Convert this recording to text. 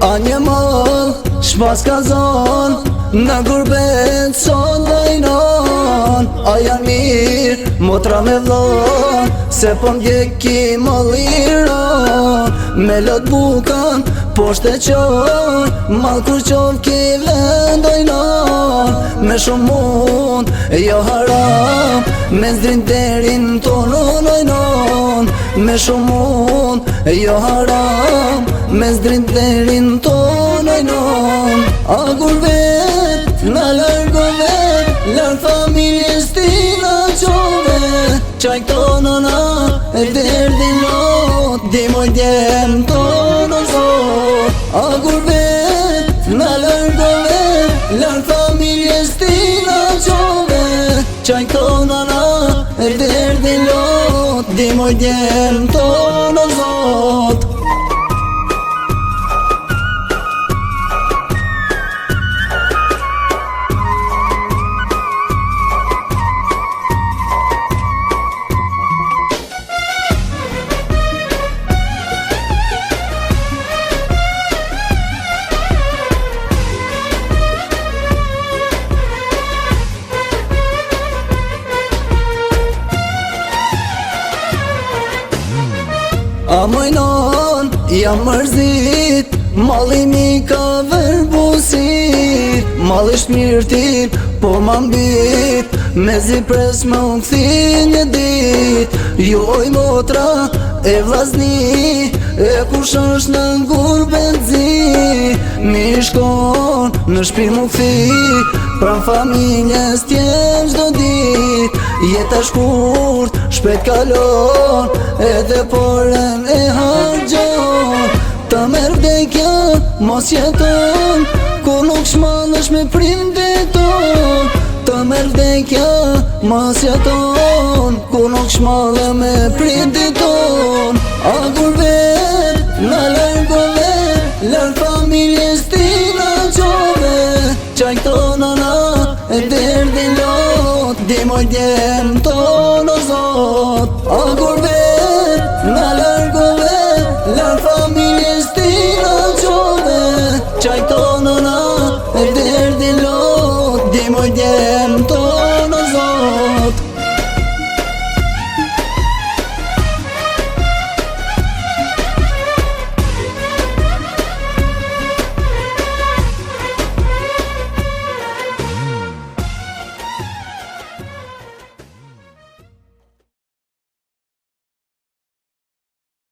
A një mall, shpas ka zon, në gurbet son dojnon. A janë mirë, motra me vlon, se po m'djeki malliron. Me lot bukan, poshte qoj, mal kur qov ki vendojnon. Me shumë mund, jo haram, me zdrin derin tonon ojnon. Me shumë mund, jo haram, me zdrin derin tonon ojnon. A gurbet, na largove, lar familjes ti na qove. Qaj tonona, e derdin lot, dimoj djem tonon zot. A gurbet, na largove, lar familjes ti na qove. Qaj tonona, e derdin lot, dimoj djem tonon zot. A mojnon, jam mërzit, malli mi ka verbusit. Malli shmirtin, po ma mbit, me zi pres me unë këthi një dit. Joj motra, e vlazni, e kush është në gurbet zi. Mi shkon, në shpi mu këthi, pran familjes t'jem gjdo dit. Jeta shkurt, shpet kalon, edhe porën e hargjon. Ta merë vdekja, mos jeton, kur nuk shmanësh me prindit ton. Ta merë vdekja, mos jeton, kur nuk shmanë me prindit ton. A gurbet, na largove, lar familjes ti na qove. Qaj tonona, e derdin lot, dimoj djem tono zot. A gurbet, na largove, lar familjes ti na qove. Qaj tonona,